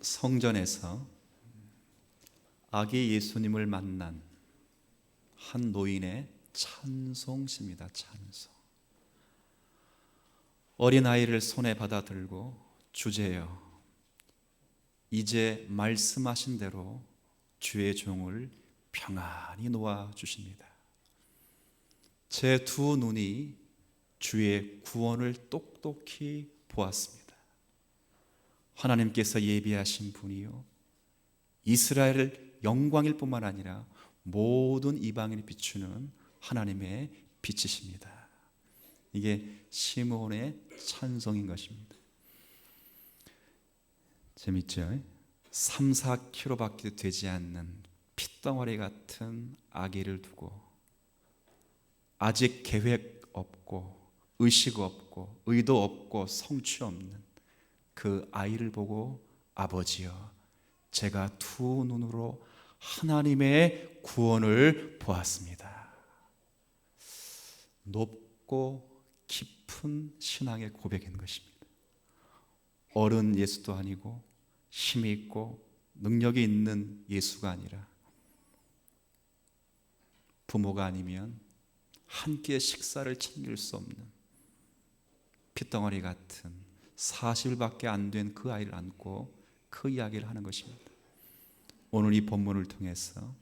성전에서 아기 예수님을 만난 한 노인의 찬송시입니다. 찬송. 어린아이를 손에 받아 들고 주제여 이제 말씀하신 대로 주의 종을 평안히 놓아 주십니다. 제 두 눈이 주의 구원을 똑똑히 보았습니다. 하나님께서 예비하신 분이요 이스라엘을 영광일 뿐만 아니라 모든 이방인을 비추는 하나님의 빛이십니다. 이게 시므온의 찬송인 것입니다. 재밌죠? 3, 4kg밖에 되지 않는 핏덩어리 같은 아기를 두고 아직 계획 없고 의식 없고 의도 없고 성취 없는 그 아이를 보고 아버지여 제가 두 눈으로 하나님의 구원을 보았습니다. 높고 깊은 신앙의 고백인 것입니다. 어른 예수도 아니고 힘이 있고 능력이 있는 예수가 아니라 부모가 아니면 한 끼의 식사를 챙길 수 없는 핏덩어리 같은 40일밖에 안 된 그 아이를 안고 그 이야기를 하는 것입니다. 오늘 이 본문을 통해서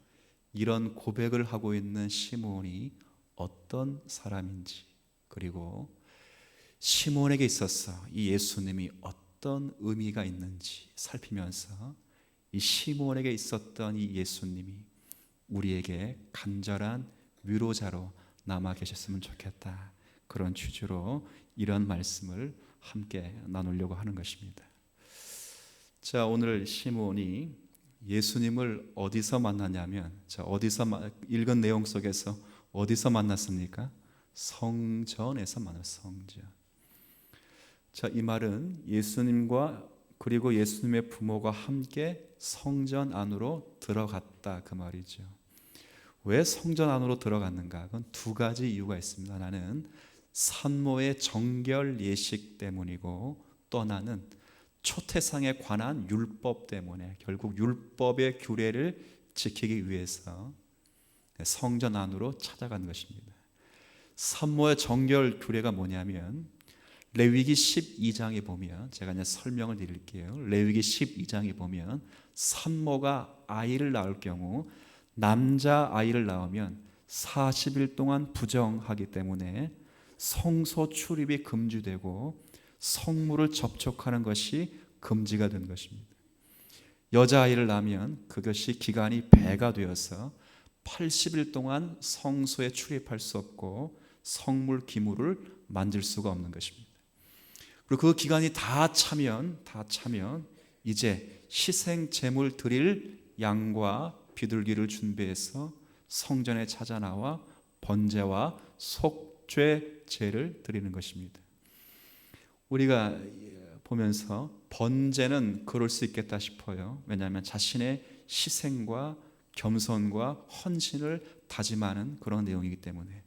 이런 고백을 하고 있는 시므온이 어떤 사람인지, 그리고 시므온에게 있어서 이 예수님이 어떤 의미가 있는지 살피면서 이 시므온에게 있었던 이 예수님이 우리에게 간절한 위로자로 남아 계셨으면 좋겠다, 그런 취지로 이런 말씀을 함께 나누려고 하는 것입니다. 자, 오늘 시므온이 예수님을 어디서 만나냐면, 자, 어디서 읽은 내용 속에서 어디서 만났습니까? 성전에서 만났어요. 성전. 자, 이 말은 예수님과 그리고 예수님의 부모가 함께 성전 안으로 들어갔다, 그 말이죠. 왜 성전 안으로 들어갔는가? 그건 두 가지 이유가 있습니다. 하나는 산모의 정결 예식 때문이고, 또 하나는 초태상에 관한 율법 때문에, 결국 율법의 규례를 지키기 위해서 성전 안으로 찾아간 것입니다. 산모의 정결 규례가 뭐냐면 레위기 12장에 보면, 제가 이제 설명을 드릴게요. 레위기 12장에 보면 산모가 아이를 낳을 경우 남자 아이를 낳으면 40일 동안 부정하기 때문에 성소 출입이 금지되고 성물을 접촉하는 것이 금지가 된 것입니다. 여자아이를 낳으면 그것이 기간이 배가 되어서 80일 동안 성소에 출입할 수 없고 성물 기물을 만질 수가 없는 것입니다. 그리고 그 기간이 다 차면 이제 희생 제물 드릴 양과 비둘기를 준비해서 성전에 찾아 나와 번제와 속죄제를 드리는 것입니다. 우리가 보면서 번제는 그럴 수 있겠다 싶어요. 왜냐하면 자신의 희생과 겸손과 헌신을 다짐하는 그런 내용이기 때문에.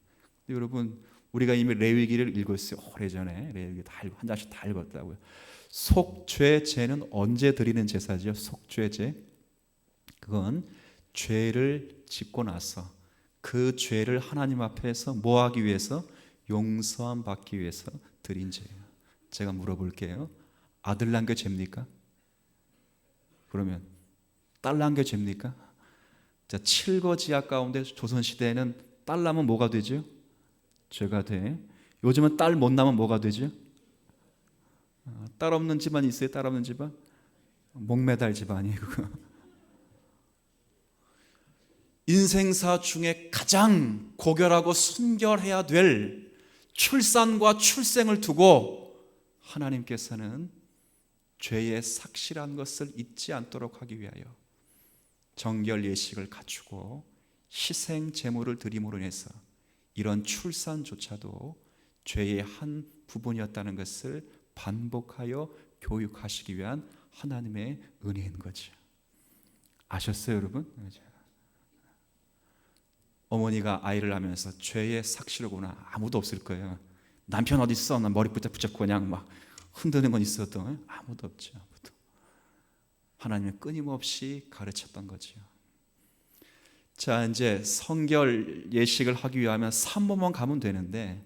여러분, 우리가 이미 레위기를 읽었어요. 오래전에 레위기 한 장씩 다 읽었다고요. 속죄제는 언제 드리는 제사죠? 속죄제. 그건 죄를 짓고 나서 그 죄를 하나님 앞에서 뭐 하기 위해서? 용서함 받기 위해서 드린 죄예요. 제가 물어볼게요. 아들 낳은 게 죄입니까? 그러면 딸 낳은 게 죄입니까? 자, 칠거지약 가운데 조선시대에는 딸 낳으면 뭐가 되죠? 죄가 돼. 요즘은 딸 못 낳으면 뭐가 되죠? 딸 없는 집안 있어요? 딸 없는 집안? 목매달 집안이에요. 인생사 중에 가장 고결하고 순결해야 될 출산과 출생을 두고 하나님께서는 죄의 삭실한 것을 잊지 않도록 하기 위하여 정결 예식을 갖추고 희생 제물을 드림으로 인해서 이런 출산조차도 죄의 한 부분이었다는 것을 반복하여 교육하시기 위한 하나님의 은혜인 거죠. 아셨어요, 여러분? 어머니가 아이를 하면서 죄의 삭시로구나, 아무도 없을 거예요. 남편 어디 있어? 나 머리 붙잡고 그냥 막 흔드는 건 있어도 아무도 없죠. 아무도. 하나님은 끊임없이 가르쳤던 거죠. 자, 이제 성결 예식을 하기 위하면 산모만 가면 되는데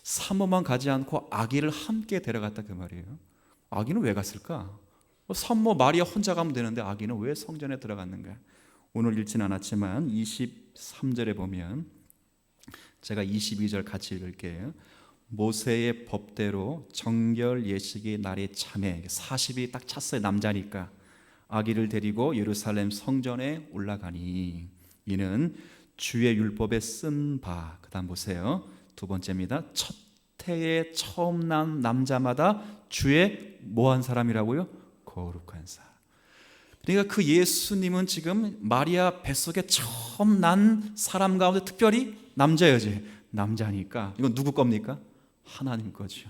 산모만 가지 않고 아기를 함께 데려갔다 그 말이에요. 아기는 왜 갔을까? 산모 마리아 혼자 가면 되는데 아기는 왜 성전에 들어갔는가? 오늘 읽진 않았지만 23절에 보면, 제가 22절 같이 읽을게요. 모세의 법대로 정결 예식의 날이 참에 40이 딱 찼어요. 남자니까 아기를 데리고 예루살렘 성전에 올라가니 이는 주의 율법에 쓴 바. 그 다음 보세요. 두 번째입니다. 첫 해에 처음 난 남자마다 주의 뭐한 사람이라고요? 거룩한 사람. 그러니까 그 예수님은 지금 마리아 뱃속에 처음 난 사람 가운데 특별히 남자여지. 남자니까 이건 누구 겁니까? 하나님 거죠.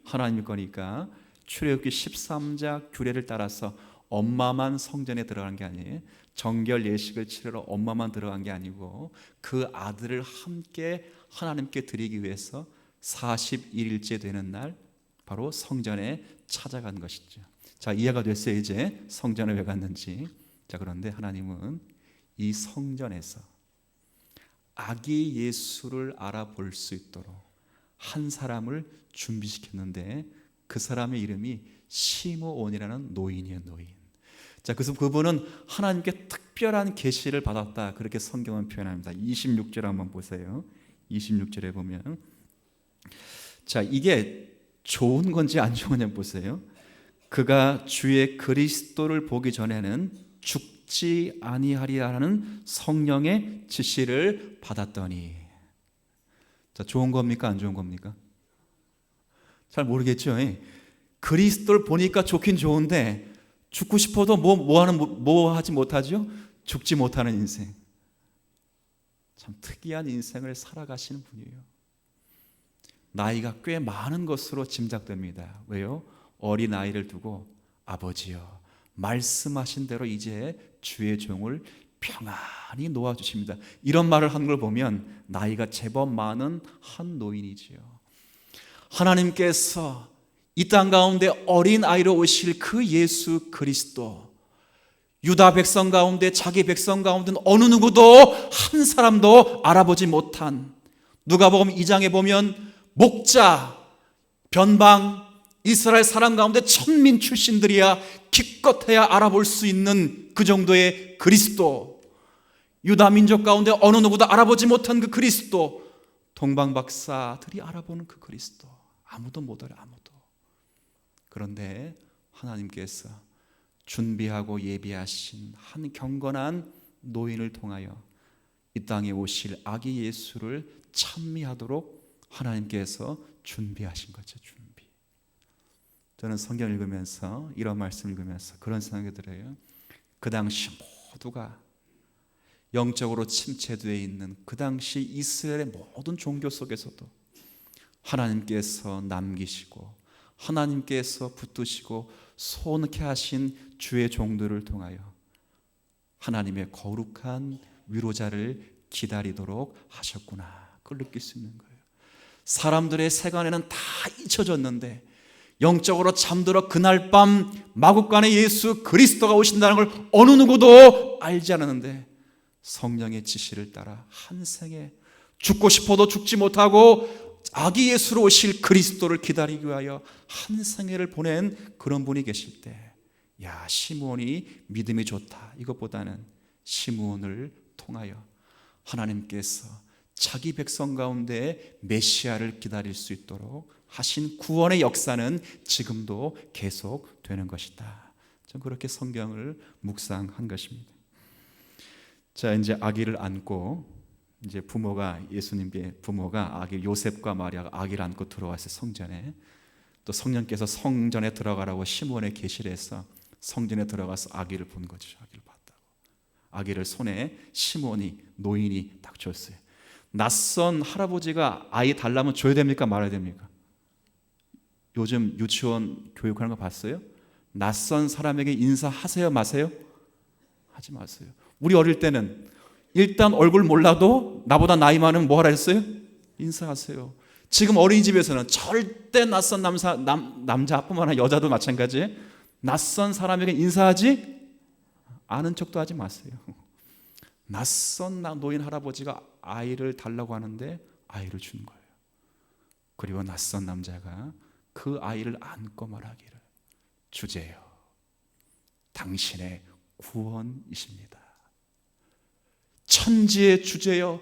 하나님 거니까 출애굽기 13장 규례를 따라서 엄마만 성전에 들어간 게 아니에요. 정결 예식을 치르러 엄마만 들어간 게 아니고 그 아들을 함께 하나님께 드리기 위해서 41일째 되는 날 바로 성전에 찾아간 것이죠. 자, 이해가 됐어요. 이제 성전에 왜 갔는지. 자, 그런데 하나님은 이 성전에서 아기 예수를 알아볼 수 있도록 한 사람을 준비시켰는데 그 사람의 이름이 시므온이라는 노인이에요. 노인. 자, 그래서 그분은 하나님께 특별한 계시를 받았다, 그렇게 성경은 표현합니다. 26절 한번 보세요. 26절에 보면, 자, 이게 좋은 건지 안 좋은 건지 보세요. 그가 주의 그리스도를 보기 전에는 죽지 아니하리라는 성령의 지시를 받았더니. 자, 좋은 겁니까 안 좋은 겁니까? 잘 모르겠죠. 그리스도를 보니까 좋긴 좋은데 죽고 싶어도 뭐 하지 못하죠? 죽지 못하는 인생. 참 특이한 인생을 살아가시는 분이에요. 나이가 꽤 많은 것으로 짐작됩니다. 왜요? 어린 아이를 두고 아버지여 말씀하신 대로 이제 주의 종을 평안히 놓아주십니다. 이런 말을 한 걸 보면 나이가 제법 많은 한 노인이지요. 하나님께서 이 땅 가운데 어린 아이로 오실 그 예수 그리스도, 유다 백성 가운데, 자기 백성 가운데는 어느 누구도 한 사람도 알아보지 못한, 누가복음 2장에 보면 목자, 변방, 이스라엘 사람 가운데 천민 출신들이야 기껏해야 알아볼 수 있는 그 정도의 그리스도, 유다 민족 가운데 어느 누구도 알아보지 못한 그 그리스도, 동방박사들이 알아보는 그 그리스도, 아무도 못 알아. 아무도. 그런데 하나님께서 준비하고 예비하신 한 경건한 노인을 통하여 이 땅에 오실 아기 예수를 찬미하도록 하나님께서 준비하신 거죠. 준비. 저는 성경 읽으면서, 이런 말씀 읽으면서 그런 생각이 들어요. 그 당시 모두가 영적으로 침체되어 있는 그 당시 이스라엘의 모든 종교 속에서도 하나님께서 남기시고 하나님께서 붙드시고 손케 하신 주의 종들을 통하여 하나님의 거룩한 위로자를 기다리도록 하셨구나, 그걸 느낄 수 있는 거예요. 사람들의 세간에는 다 잊혀졌는데 영적으로 잠들어 그날 밤 마구간에 예수 그리스도가 오신다는 걸 어느 누구도 알지 않았는데 성령의 지시를 따라 한 생에 죽고 싶어도 죽지 못하고 아기 예수로 오실 그리스도를 기다리기 위하여 한 생애를 보낸 그런 분이 계실 때, 야, 시므온이 믿음이 좋다, 이것보다는 시므온을 통하여 하나님께서 자기 백성 가운데 메시아를 기다릴 수 있도록 하신 구원의 역사는 지금도 계속되는 것이다. 저는 그렇게 성경을 묵상한 것입니다. 자, 이제 아기를 안고, 이제 예수님의 부모가 아기 요셉과 마리아가 아기를 안고 들어왔어요. 성전에. 또 성령께서 성전에 들어가라고 시므온에 계시를 해서 성전에 들어가서 아기를 본 거죠. 아기를 봤다고. 아기를 손에 시므온이, 노인이 딱 줬어요. 낯선 할아버지가 아이 달라면 줘야 됩니까 말아야 됩니까? 요즘 유치원 교육하는 거 봤어요? 낯선 사람에게 인사하세요 마세요? 하지 마세요. 우리 어릴 때는 일단 얼굴 몰라도 나보다 나이 많으면 뭐 하라 했어요? 인사하세요. 지금 어린이집에서는 절대 낯선 남자뿐만 아니라 여자도 마찬가지예요. 낯선 사람에게 인사하지 아는 척도 하지 마세요. 낯선 노인 할아버지가 아이를 달라고 하는데 아이를 준 거예요. 그리고 낯선 남자가 그 아이를 안고 말하기를, 주제여, 당신의 구원이십니다. 천지의 주제여,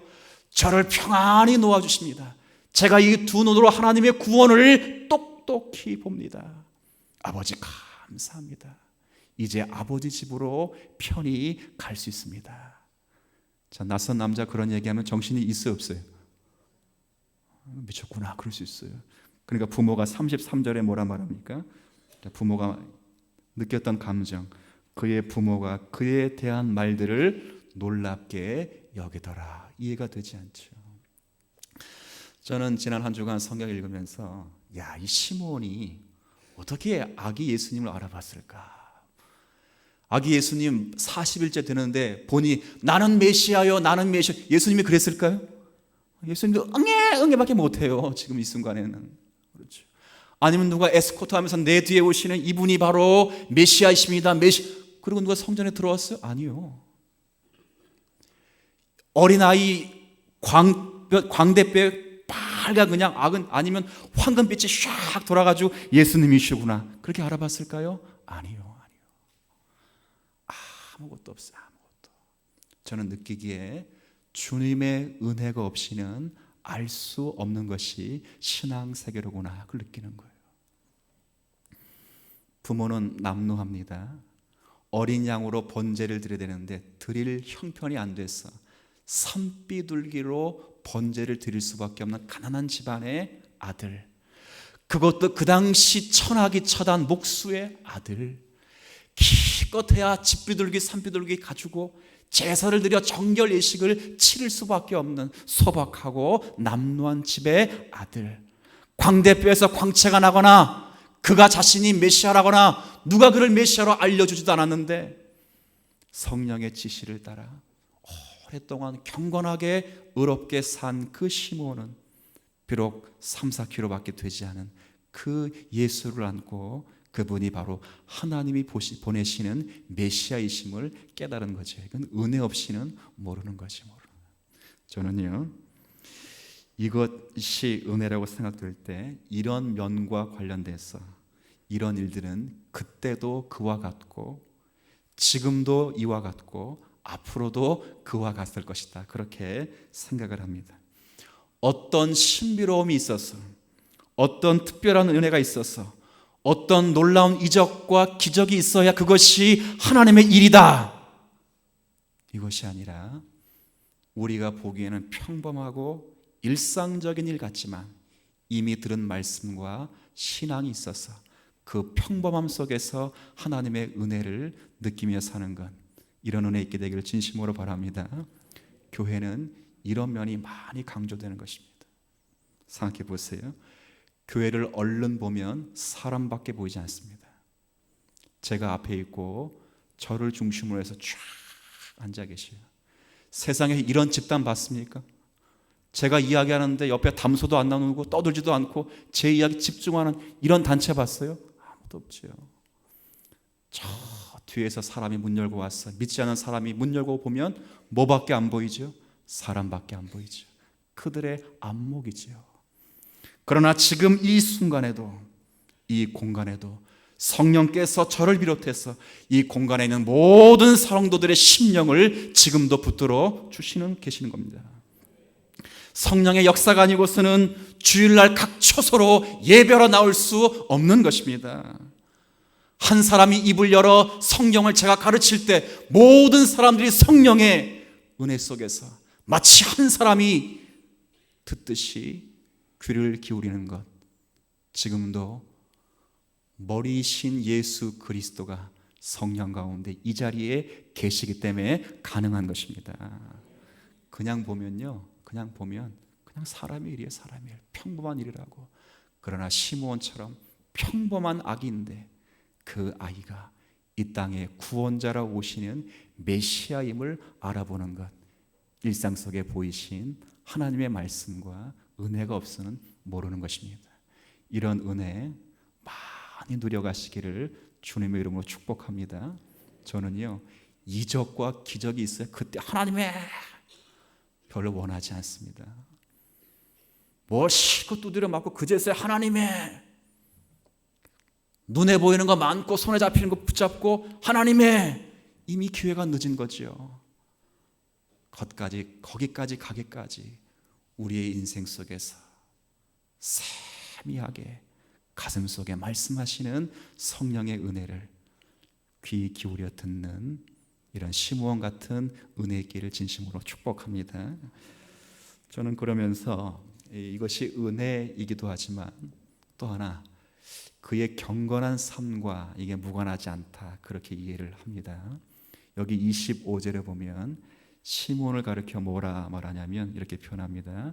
저를 평안히 놓아주십니다. 제가 이 두 눈으로 하나님의 구원을 똑똑히 봅니다. 아버지 감사합니다. 이제 아버지 집으로 편히 갈 수 있습니다. 자, 낯선 남자 그런 얘기하면 정신이 있어요, 없어요? 미쳤구나, 그럴 수 있어요. 그러니까 부모가 33절에 뭐라 말합니까? 부모가 느꼈던 감정, 그의 부모가 그에 대한 말들을 놀랍게 여기더라. 이해가 되지 않죠. 저는 지난 한 주간 성경 읽으면서 이 시므온이 어떻게 아기 예수님을 알아봤을까? 아기 예수님 40일째 되는데 보니 나는 메시아요, 나는 메시아. 예수님이 그랬을까요? 예수님도 응애밖에 못해요, 지금 이 순간에는. 그렇죠. 아니면 누가 에스코트 하면서 내 뒤에 오시는 이분이 바로 메시아이십니다. 그리고 누가 성전에 들어왔어요? 아니요. 어린아이 광대뼈 빨간 그냥 악은 아니면 황금빛이 샥 돌아가지고 예수님이시구나, 그렇게 알아봤을까요? 아니요. 아무것도 없어요. 아무것도. 저는 느끼기에 주님의 은혜가 없이는 알 수 없는 것이 신앙세계로구나, 그걸 느끼는 거예요. 부모는 남루합니다. 어린 양으로 번제를 드려야 되는데 드릴 형편이 안 돼서 산비둘기로 번제를 드릴 수밖에 없는 가난한 집안의 아들, 그것도 그 당시 천하기 처단 목수의 아들, 기껏해야 집비둘기 산비둘기 가지고 제사를 드려 정결 예식을 치를 수밖에 없는 소박하고 남루한 집의 아들, 광대뼈에서 광채가 나거나 그가 자신이 메시아라거나 누가 그를 메시아로 알려주지도 않았는데 성령의 지시를 따라 오랫동안 경건하게 의롭게 산 그 시므온은 비록 3-4kg밖에 되지 않은 그 예수를 안고 그분이 바로 하나님이 보내시는 메시아이심을 깨달은 거죠. 이건 은혜 없이는 모르는 거지. 저는요, 이것이 은혜라고 생각될 때 이런 면과 관련돼서 이런 일들은 그때도 그와 같고 지금도 이와 같고 앞으로도 그와 같을 것이다, 그렇게 생각을 합니다. 어떤 신비로움이 있어서, 어떤 특별한 은혜가 있어서, 어떤 놀라운 이적과 기적이 있어야 그것이 하나님의 일이다, 이것이 아니라 우리가 보기에는 평범하고 일상적인 일 같지만 이미 들은 말씀과 신앙이 있어서 그 평범함 속에서 하나님의 은혜를 느끼며 사는 것, 이런 은혜 있게 되기를 진심으로 바랍니다. 교회는 이런 면이 많이 강조되는 것입니다. 생각해 보세요. 교회를 얼른 보면 사람밖에 보이지 않습니다. 제가 앞에 있고 저를 중심으로 해서 쫙 앉아 계셔요. 세상에 이런 집단 봤습니까? 제가 이야기하는데 옆에 담소도 안 나누고 떠들지도 않고 제 이야기 집중하는 이런 단체 봤어요? 아무도 없죠. 저 뒤에서 사람이 문 열고 왔어. 믿지 않은 사람이 문 열고 보면 뭐밖에 안 보이죠? 사람밖에 안 보이죠. 그들의 안목이죠. 그러나 지금 이 순간에도, 이 공간에도 성령께서 저를 비롯해서 이 공간에 있는 모든 성도들의 심령을 지금도 붙들어 계시는 겁니다. 성령의 역사가 아니고서는 주일날 각 초소로 예배로 나올 수 없는 것입니다. 한 사람이 입을 열어 성경을 제가 가르칠 때 모든 사람들이 성령의 은혜 속에서 마치 한 사람이 듣듯이 귀를 기울이는 것, 지금도 머리이신 예수 그리스도가 성령 가운데 이 자리에 계시기 때문에 가능한 것입니다. 그냥 보면 그냥 사람의 일이에요. 사람의 일, 평범한 일이라고. 그러나 시므온처럼 평범한 아기인데 그 아이가 이 땅에 구원자라 오시는 메시아임을 알아보는 것, 일상 속에 보이신 하나님의 말씀과 은혜가 없으면 모르는 것입니다. 이런 은혜 많이 누려가시기를 주님의 이름으로 축복합니다. 저는요, 이적과 기적이 있어요. 그때 하나님의 별로 원하지 않습니다. 뭘 실컷 두드려 맞고 그제서야 하나님의, 눈에 보이는 거 많고 손에 잡히는 거 붙잡고 하나님의, 이미 기회가 늦은 거죠. 거기까지 가기까지 우리의 인생 속에서 세미하게 가슴 속에 말씀하시는 성령의 은혜를 귀 기울여 듣는 이런 시므온 같은 은혜의 길을 진심으로 축복합니다. 저는 그러면서 이것이 은혜이기도 하지만 또 하나 그의 경건한 삶과 이게 무관하지 않다, 그렇게 이해를 합니다. 여기 25절에 보면 시므온을 가리켜 뭐라 말하냐면 이렇게 표현합니다.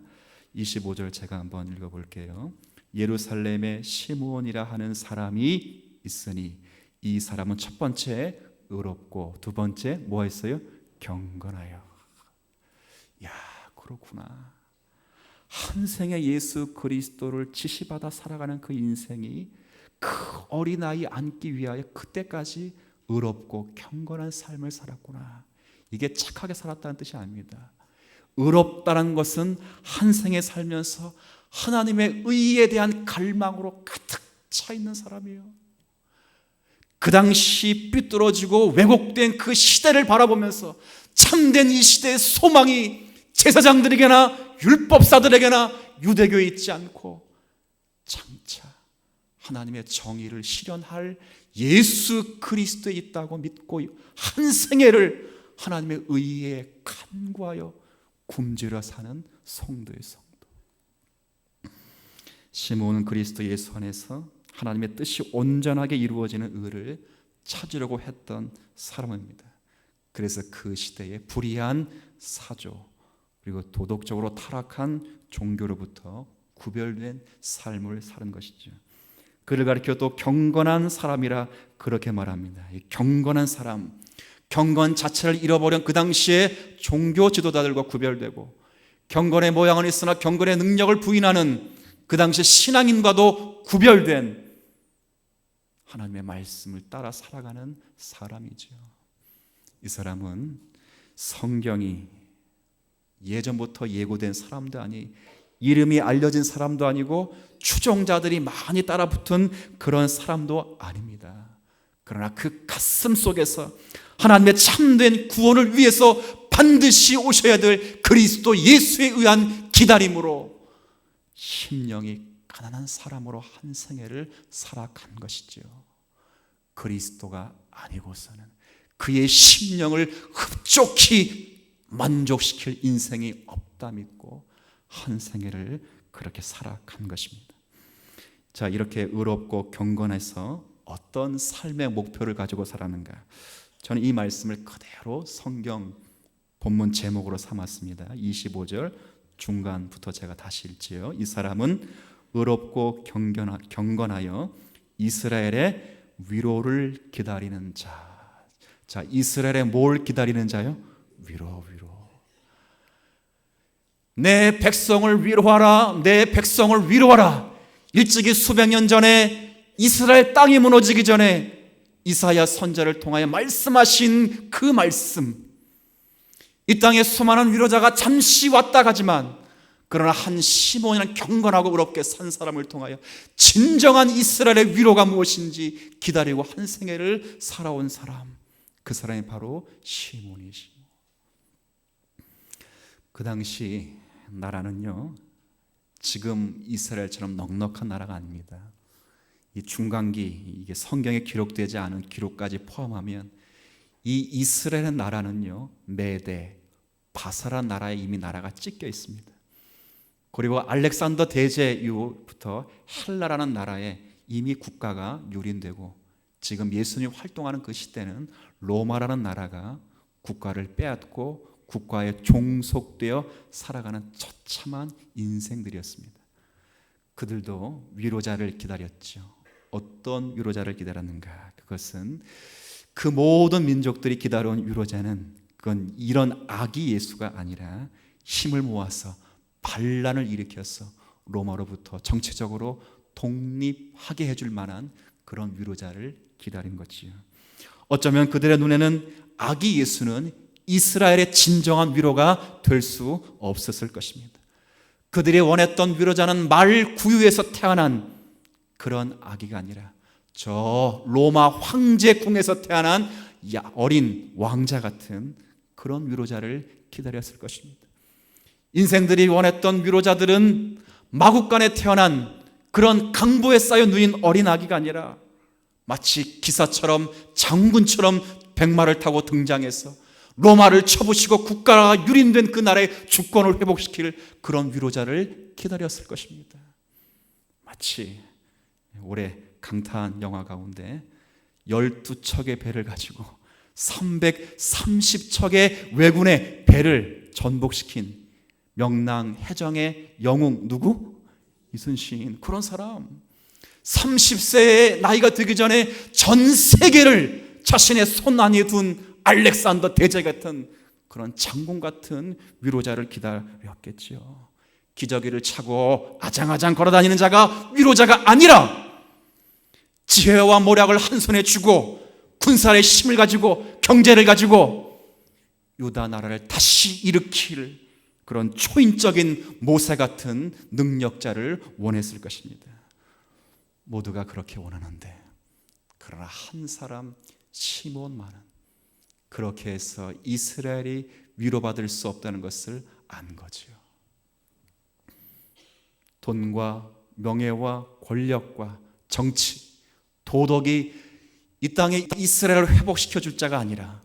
25절 제가 한번 읽어볼게요. 예루살렘에 시므온이라 하는 사람이 있으니 이 사람은 첫 번째 의롭고 두 번째 뭐 했어요? 경건하여. 야, 그렇구나. 한 생에 예수 그리스도를 지시받아 살아가는 그 인생이 그 어린아이 안기 위하여 그때까지 의롭고 경건한 삶을 살았구나. 이게 착하게 살았다는 뜻이 아닙니다. 의롭다는 것은 한 생에 살면서 하나님의 의에 대한 갈망으로 가득 차 있는 사람이에요. 그 당시 삐뚤어지고 왜곡된 그 시대를 바라보면서 참된 이 시대의 소망이 제사장들에게나 율법사들에게나 유대교에 있지 않고 장차 하나님의 정의를 실현할 예수 그리스도에 있다고 믿고 한 생애를 하나님의 의에 간구하여 굶주려 사는 성도의 성도. 시므온은 그리스도 예수 안에서 하나님의 뜻이 온전하게 이루어지는 의를 찾으려고 했던 사람입니다. 그래서 그 시대의 불의한 사조 그리고 도덕적으로 타락한 종교로부터 구별된 삶을 사는 것이죠. 그를 가리켜 또 경건한 사람이라 그렇게 말합니다. 이 경건한 사람, 경건 자체를 잃어버린 그 당시에 종교 지도자들과 구별되고 경건의 모양은 있으나 경건의 능력을 부인하는 그 당시 신앙인과도 구별된 하나님의 말씀을 따라 살아가는 사람이죠. 이 사람은 성경이 예전부터 예고된 사람도 아니, 이름이 알려진 사람도 아니고 추종자들이 많이 따라붙은 그런 사람도 아닙니다. 그러나 그 가슴 속에서 하나님의 참된 구원을 위해서 반드시 오셔야 될 그리스도 예수에 의한 기다림으로 심령이 가난한 사람으로 한 생애를 살아간 것이죠. 그리스도가 아니고서는 그의 심령을 흡족히 만족시킬 인생이 없다 믿고 한 생애를 그렇게 살아간 것입니다. 자, 이렇게 의롭고 경건해서 어떤 삶의 목표를 가지고 살았는가? 저는 이 말씀을 그대로 성경 본문 제목으로 삼았습니다. 25절 중간부터 제가 다시 읽지요. 이 사람은 의롭고 경건하여 이스라엘의 위로를 기다리는 자. 자, 이스라엘의 뭘 기다리는 자요? 위로. 내 백성을 위로하라. 내 백성을 위로하라. 일찍이 수백 년 전에 이스라엘 땅이 무너지기 전에 이사야 선지자를 통하여 말씀하신 그 말씀, 이 땅에 수많은 위로자가 잠시 왔다 가지만 그러나 한 시므온이라는 경건하고 의롭게 산 사람을 통하여 진정한 이스라엘의 위로가 무엇인지 기다리고 한 생애를 살아온 사람, 그 사람이 바로 시므온이시고, 그 당시 나라는요 지금 이스라엘처럼 넉넉한 나라가 아닙니다. 이 중간기, 이게 성경에 기록되지 않은 기록까지 포함하면 이 이스라엘 나라는요 메대, 바사란 나라에 이미 나라가 찢겨 있습니다. 그리고 알렉산더 대제 이후부터 헬라라는 나라에 이미 국가가 유린되고 지금 예수님 활동하는 그 시대는 로마라는 나라가 국가를 빼앗고 국가에 종속되어 살아가는 처참한 인생들이었습니다. 그들도 위로자를 기다렸죠. 어떤 위로자를 기다렸는가? 그것은 그 모든 민족들이 기다려온 위로자는 그건 이런 아기 예수가 아니라 힘을 모아서 반란을 일으켜서 로마로부터 정치적으로 독립하게 해줄 만한 그런 위로자를 기다린 거지요. 어쩌면 그들의 눈에는 아기 예수는 이스라엘의 진정한 위로가 될 수 없었을 것입니다. 그들이 원했던 위로자는 말 구유에서 태어난 그런 아기가 아니라 저 로마 황제 궁에서 태어난 어린 왕자 같은 그런 위로자를 기다렸을 것입니다. 인생들이 원했던 위로자들은 마국간에 태어난 그런 강보에 쌓여 누인 어린 아기가 아니라 마치 기사처럼 장군처럼 백마를 타고 등장해서 로마를 쳐부시고 국가가 유린된 그 나라의 주권을 회복시킬 그런 위로자를 기다렸을 것입니다. 마치 올해 강타한 영화 가운데 12척의 배를 가지고 330척의 왜군의 배를 전복시킨 명랑 해정의 영웅 누구? 이순신. 그런 사람 30세의 나이가 되기 전에 전 세계를 자신의 손 안에 둔 알렉산더 대제 같은 그런 장군 같은 위로자를 기다렸겠지요. 기저귀를 차고 아장아장 걸어다니는 자가 위로자가 아니라 지혜와 모략을 한 손에 쥐고 군사의 힘을 가지고 경제를 가지고 유다 나라를 다시 일으킬 그런 초인적인 모세 같은 능력자를 원했을 것입니다. 모두가 그렇게 원하는데 그러나 한 사람 시몬만은 그렇게 해서 이스라엘이 위로받을 수 없다는 것을 안 거지요. 돈과 명예와 권력과 정치, 도덕이 이 땅에 이스라엘을 회복시켜 줄 자가 아니라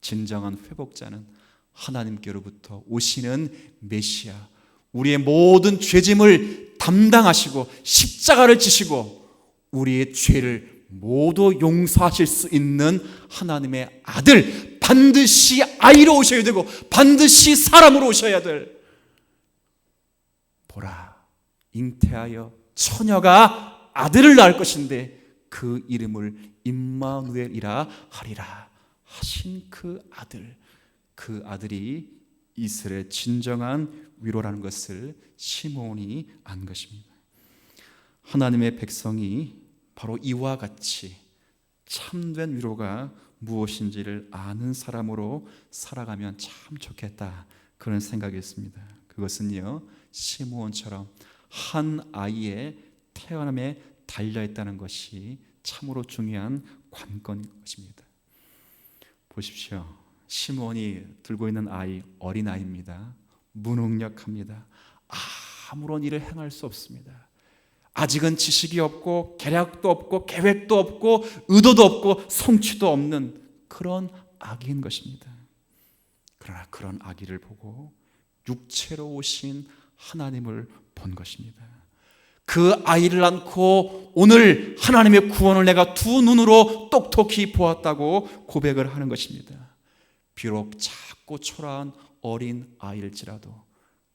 진정한 회복자는 하나님께로부터 오시는 메시아, 우리의 모든 죄짐을 담당하시고 십자가를 지시고 우리의 죄를 모두 용서하실 수 있는 하나님의 아들, 반드시 아이로 오셔야 되고 반드시 사람으로 오셔야 될, 보라 잉태하여 처녀가 아들을 낳을 것인데 그 이름을 임마누엘이라 하리라 하신 그 아들, 그 아들이 이스라엘의 진정한 위로라는 것을 시몬이 안 것입니다. 하나님의 백성이 바로 이와 같이 참된 위로가 무엇인지를 아는 사람으로 살아가면 참 좋겠다, 그런 생각이었습니다. 그것은요, 시므온처럼 한 아이의 태어남에 달려있다는 것이 참으로 중요한 관건인 것입니다. 보십시오. 시므온이 들고 있는 아이, 어린아이입니다. 무능력합니다. 아무런 일을 행할 수 없습니다. 아직은 지식이 없고 계략도 없고 계획도 없고 의도도 없고 성취도 없는 그런 아기인 것입니다. 그러나 그런 아기를 보고 육체로 오신 하나님을 본 것입니다. 그 아이를 안고 오늘 하나님의 구원을 내가 두 눈으로 똑똑히 보았다고 고백을 하는 것입니다. 비록 작고 초라한 어린 아이일지라도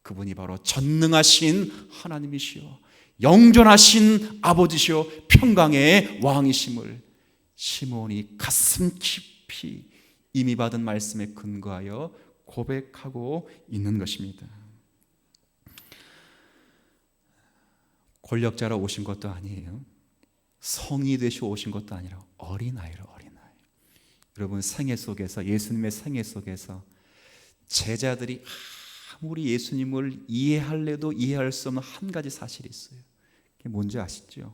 그분이 바로 전능하신 하나님이시요 영존하신 아버지시요 평강의 왕이심을 시몬이 가슴 깊이 이미 받은 말씀에 근거하여 고백하고 있는 것입니다. 권력자로 오신 것도 아니에요. 성이 되시고 오신 것도 아니라 어린아이로, 어린아이. 여러분, 생애 속에서, 예수님의 생애 속에서 제자들이 아무리 예수님을 이해할래도 이해할 수 없는 한 가지 사실이 있어요. 그게 뭔지 아시죠?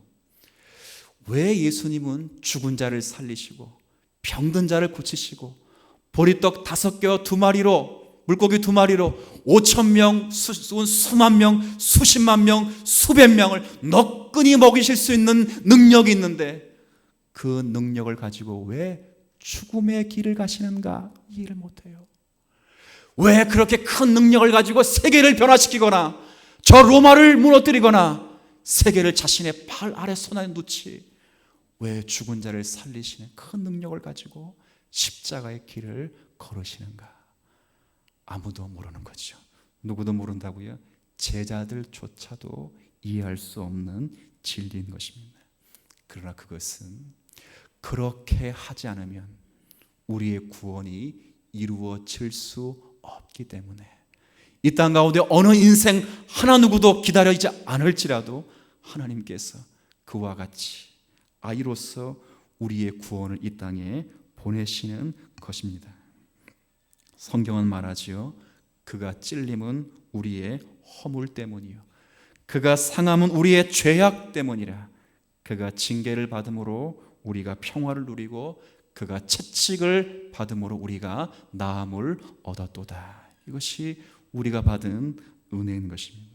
왜 예수님은 죽은 자를 살리시고 병든 자를 고치시고 보리떡 5개와 2마리로, 물고기 2마리로 5,000명, 수만 명, 수십만 명, 수백 명을 너끈히 먹이실 수 있는 능력이 있는데 그 능력을 가지고 왜 죽음의 길을 가시는가 이해를 못해요. 왜 그렇게 큰 능력을 가지고 세계를 변화시키거나 저 로마를 무너뜨리거나 세계를 자신의 발 아래 손 안에 놓지 왜 죽은 자를 살리시는 큰 능력을 가지고 십자가의 길을 걸으시는가? 아무도 모르는 거죠. 누구도 모른다고요? 제자들조차도 이해할 수 없는 진리인 것입니다. 그러나 그것은 그렇게 하지 않으면 우리의 구원이 이루어질 수 없기 때문에 이 땅 가운데 어느 인생 하나 누구도 기다리지 않을지라도 하나님께서 그와 같이 아이로서 우리의 구원을 이 땅에 보내시는 것입니다. 성경은 말하지요. 그가 찔림은 우리의 허물 때문이요 그가 상함은 우리의 죄악 때문이라. 그가 징계를 받음으로 우리가 평화를 누리고 그가 채찍을 받음으로 우리가 나음을 얻었도다. 이것이 우리가 받은 은혜인 것입니다.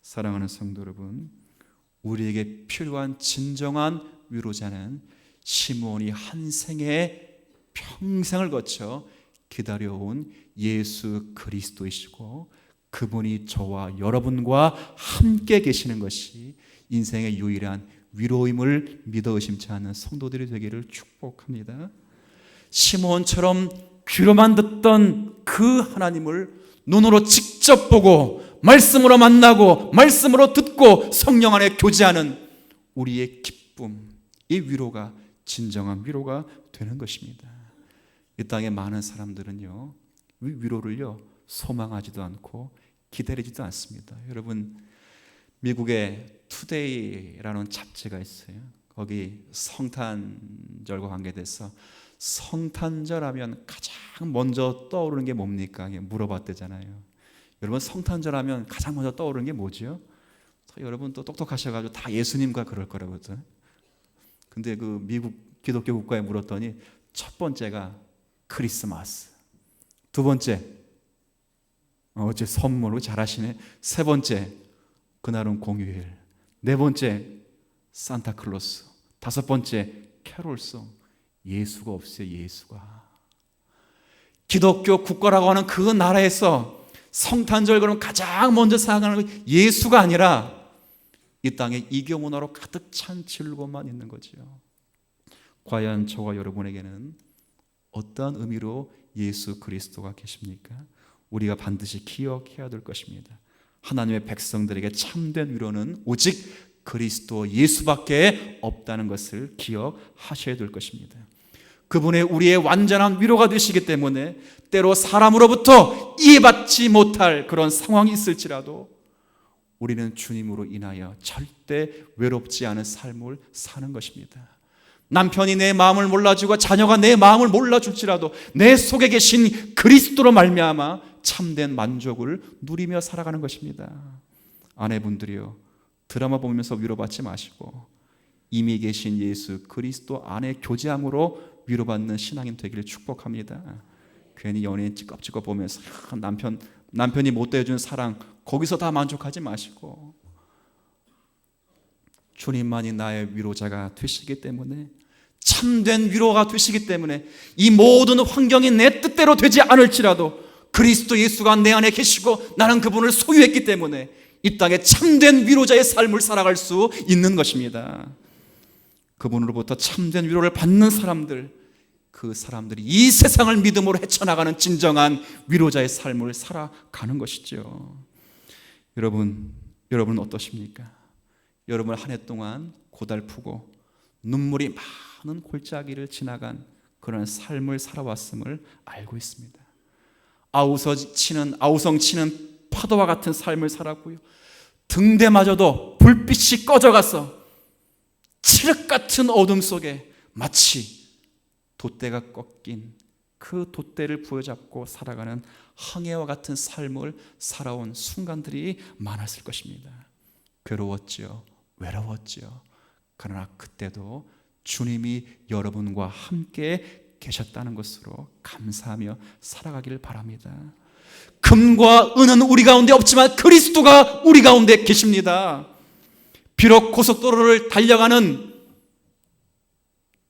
사랑하는 성도 여러분, 우리에게 필요한 진정한 위로자는 시므온이 한 생에 평생을 거쳐 기다려온 예수 그리스도이시고 그분이 저와 여러분과 함께 계시는 것이 인생의 유일한 위로임을 믿어 의심치 않는 성도들이 되기를 축복합니다. 시므온처럼 귀로만 듣던 그 하나님을 눈으로 직접 보고 말씀으로 만나고 말씀으로 듣고 성령 안에 교제하는 우리의 기쁨, 이 위로가 진정한 위로가 되는 것입니다. 이 땅의 많은 사람들은요, 위로를요 소망하지도 않고 기다리지도 않습니다. 여러분, 미국의 투데이라는 잡지가 있어요. 거기 성탄절과 관계돼서 성탄절 하면 가장 먼저 떠오르는 게 뭡니까? 물어봤대잖아요. 여러분, 성탄절 하면 가장 먼저 떠오르는 게 뭐죠? 여러분 또 똑똑하셔가지고 다 예수님과 그럴 거라거든. 근데 그 미국 기독교 국가에 물었더니 첫 번째가 크리스마스, 두 번째 어째 선물로 잘하시네, 세 번째 그날은 공휴일, 네 번째 산타클로스, 다섯 번째 캐롤송. 예수가 없어요. 예수가. 기독교 국가라고 하는 그 나라에서 성탄절 그러면 가장 먼저 생각하는 건 예수가 아니라 이 땅에 이교 문화로 가득 찬 즐거움만 있는 거죠. 과연 저와 여러분에게는 어떠한 의미로 예수 그리스도가 계십니까? 우리가 반드시 기억해야 될 것입니다. 하나님의 백성들에게 참된 위로는 오직 그리스도 예수밖에 없다는 것을 기억하셔야 될 것입니다. 그분의 우리의 완전한 위로가 되시기 때문에 때로 사람으로부터 이해받지 못할 그런 상황이 있을지라도 우리는 주님으로 인하여 절대 외롭지 않은 삶을 사는 것입니다. 남편이 내 마음을 몰라주고 자녀가 내 마음을 몰라줄지라도 내 속에 계신 그리스도로 말미암아 참된 만족을 누리며 살아가는 것입니다. 아내분들이요, 드라마 보면서 위로받지 마시고 이미 계신 예수 그리스도 안에 교제함으로 위로받는 신앙인 되기를 축복합니다. 괜히 연예인 찌껍찌껍 보면서 남편이 못 대해주는 사랑 거기서 다 만족하지 마시고 주님만이 나의 위로자가 되시기 때문에, 참된 위로가 되시기 때문에 이 모든 환경이 내 뜻대로 되지 않을지라도 그리스도 예수가 내 안에 계시고 나는 그분을 소유했기 때문에 이 땅에 참된 위로자의 삶을 살아갈 수 있는 것입니다. 그분으로부터 참된 위로를 받는 사람들, 그 사람들이 이 세상을 믿음으로 헤쳐나가는 진정한 위로자의 삶을 살아가는 것이죠. 여러분은 어떠십니까? 여러분 한 해 동안 고달프고 눈물이 많은 골짜기를 지나간 그런 삶을 살아왔음을 알고 있습니다. 아우성 치는 파도와 같은 삶을 살았고요, 등대마저도 불빛이 꺼져가서 칠흑 같은 어둠 속에 마치 돛대가 꺾인 그 돛대를 부여잡고 살아가는 항해와 같은 삶을 살아온 순간들이 많았을 것입니다. 괴로웠지요, 외로웠지요. 그러나 그때도 주님이 여러분과 함께 계셨다는 것으로 감사하며 살아가기를 바랍니다. 금과 은은 우리 가운데 없지만 그리스도가 우리 가운데 계십니다. 비록 고속도로를 달려가는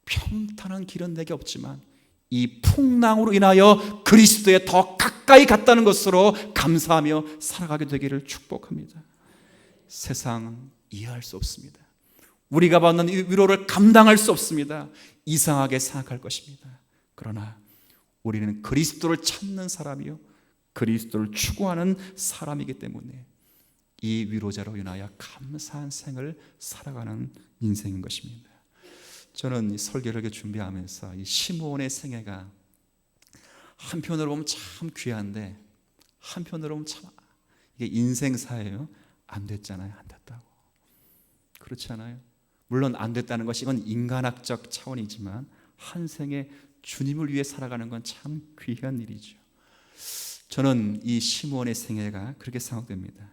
평탄한 길은 내게 없지만 이 풍랑으로 인하여 그리스도에 더 가까이 갔다는 것으로 감사하며 살아가게 되기를 축복합니다. 세상은 이해할 수 없습니다. 우리가 받는 이 위로를 감당할 수 없습니다. 이상하게 생각할 것입니다. 그러나 우리는 그리스도를 찾는 사람이요, 그리스도를 추구하는 사람이기 때문에 이 위로자로 인하여 감사한 생을 살아가는 인생인 것입니다. 저는 이 설교를 이렇게 준비하면서 이 시므온의 생애가 한편으로 보면 참 귀한데 한편으로 보면 참 이게 인생사예요. 안 됐잖아요. 안 됐다고. 그렇지 않아요? 물론 안 됐다는 것이 이건 인간학적 차원이지만 한 생에 주님을 위해 살아가는 건 참 귀한 일이죠. 저는 이 시므온의 생애가 그렇게 생각됩니다.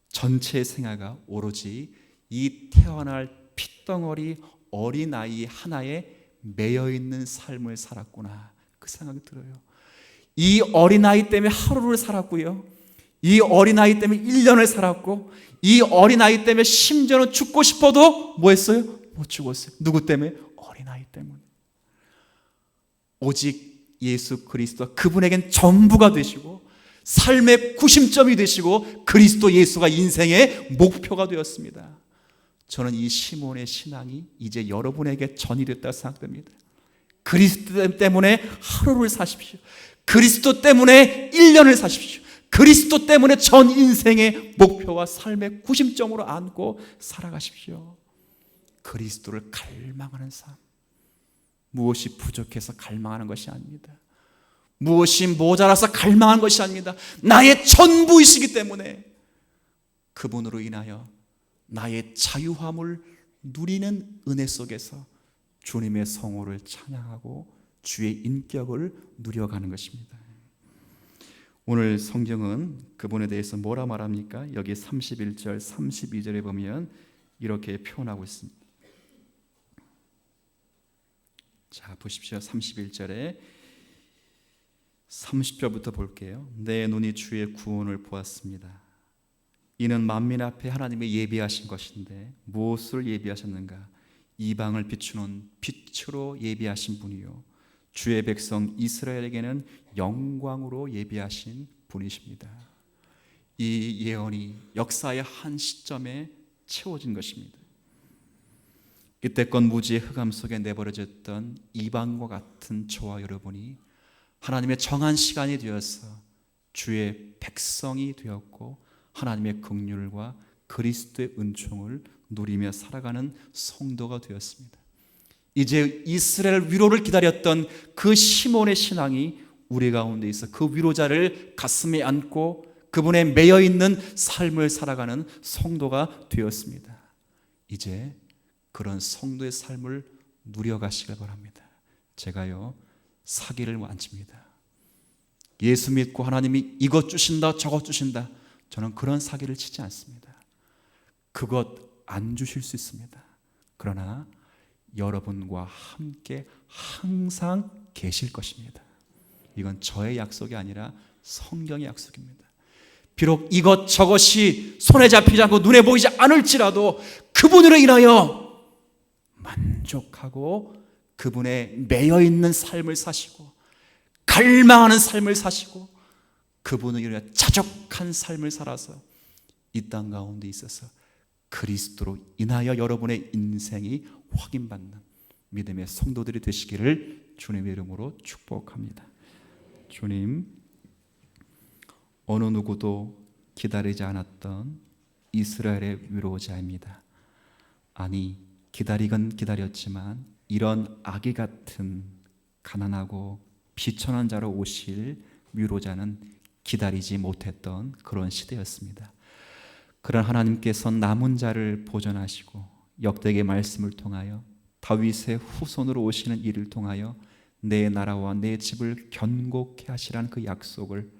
전체의 생애가 오로지 이 태어날 핏덩어리 어린아이 하나에 매여있는 삶을 살았구나, 그 생각이 들어요. 이 어린아이 때문에 하루를 살았고요, 이 어린아이 때문에 1년을 살았고, 이 어린아이 때문에 심지어는 죽고 싶어도 뭐 했어요? 못 죽었어요. 누구 때문에? 어린아이 때문에. 오직 예수 그리스도, 그분에겐 전부가 되시고 삶의 구심점이 되시고 그리스도 예수가 인생의 목표가 되었습니다. 저는 이 시몬의 신앙이 이제 여러분에게 전이됐다고 생각됩니다. 그리스도 때문에 하루를 사십시오. 그리스도 때문에 1년을 사십시오. 그리스도 때문에 전 인생의 목표와 삶의 구심점으로 안고 살아가십시오. 그리스도를 갈망하는 삶, 무엇이 부족해서 갈망하는 것이 아닙니다. 무엇이 모자라서 갈망하는 것이 아닙니다. 나의 전부이시기 때문에 그분으로 인하여 나의 자유함을 누리는 은혜 속에서 주님의 성호를 찬양하고 주의 인격을 누려가는 것입니다. 오늘 성경은 그분에 대해서 뭐라 말합니까? 여기 31절, 32절에 보면 이렇게 표현하고 있습니다. 자, 보십시오. 31절에 30절부터 볼게요. 내 눈이 주의 구원을 보았습니다. 이는 만민 앞에 하나님이 예비하신 것인데 무엇을 예비하셨는가? 이방을 비추는 빛으로 예비하신 분이요, 주의 백성 이스라엘에게는 영광으로 예비하신 분이십니다. 이 예언이 역사의 한 시점에 채워진 것입니다. 이때껏 무지의 흑암 속에 내버려졌던 이방과 같은 저와 여러분이 하나님의 정한 시간이 되어서 주의 백성이 되었고 하나님의 긍휼과 그리스도의 은총을 누리며 살아가는 성도가 되었습니다. 이제 이스라엘 위로를 기다렸던 그 시몬의 신앙이 우리 가운데 있어 그 위로자를 가슴에 안고 그분의 매여있는 삶을 살아가는 성도가 되었습니다. 이제 그런 성도의 삶을 누려가시길 바랍니다. 제가요, 사기를 안 칩니다. 예수 믿고 하나님이 이것 주신다 저것 주신다, 저는 그런 사기를 치지 않습니다. 그것 안 주실 수 있습니다. 그러나 여러분과 함께 항상 계실 것입니다. 이건 저의 약속이 아니라 성경의 약속입니다. 비록 이것 저것이 손에 잡히지 않고 눈에 보이지 않을지라도 그분으로 인하여 만족하고 그분의 매여있는 삶을 사시고 갈망하는 삶을 사시고 그분을 인하여 자족한 삶을 살아서 이 땅 가운데 있어서 그리스도로 인하여 여러분의 인생이 확인받는 믿음의 성도들이 되시기를 주님의 이름으로 축복합니다. 주님, 어느 누구도 기다리지 않았던 이스라엘의 위로자입니다. 아니, 기다리건 기다렸지만 이런 아기 같은 가난하고 비천한 자로 오실 위로자는 기다리지 못했던 그런 시대였습니다. 그런 하나님께서 남은 자를 보존하시고 역대의 말씀을 통하여 다윗의 후손으로 오시는 이를 통하여 내 나라와 내 집을 견고케 하시라는 그 약속을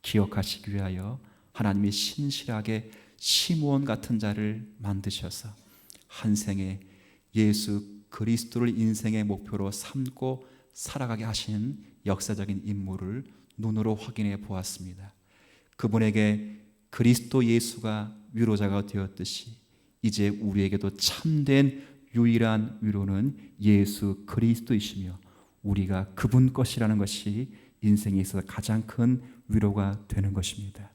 기억하시기 위하여 하나님이 신실하게 시므온 같은 자를 만드셔서 한 생에 예수 그리스도를 인생의 목표로 삼고 살아가게 하신 역사적인 인물을 눈으로 확인해 보았습니다. 그분에게 그리스도 예수가 위로자가 되었듯이 이제 우리에게도 참된 유일한 위로는 예수 그리스도이시며 우리가 그분 것이라는 것이 인생에 있어서 가장 큰 위로가 되는 것입니다.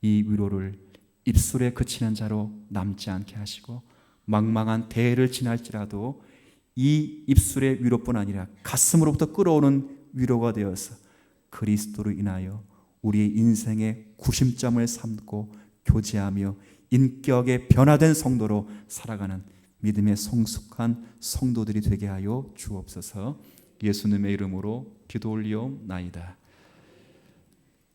이 위로를 입술에 그치는 자로 남지 않게 하시고 망망한 대해를 지날지라도 이 입술의 위로뿐 아니라 가슴으로부터 끓어오는 위로가 되어서 그리스도로 인하여 우리의 인생의 구심점을 삼고 교제하며 인격의 변화된 성도로 살아가는 믿음의 성숙한 성도들이 되게 하여 주옵소서. 예수님의 이름으로 기도 올리옵나이다.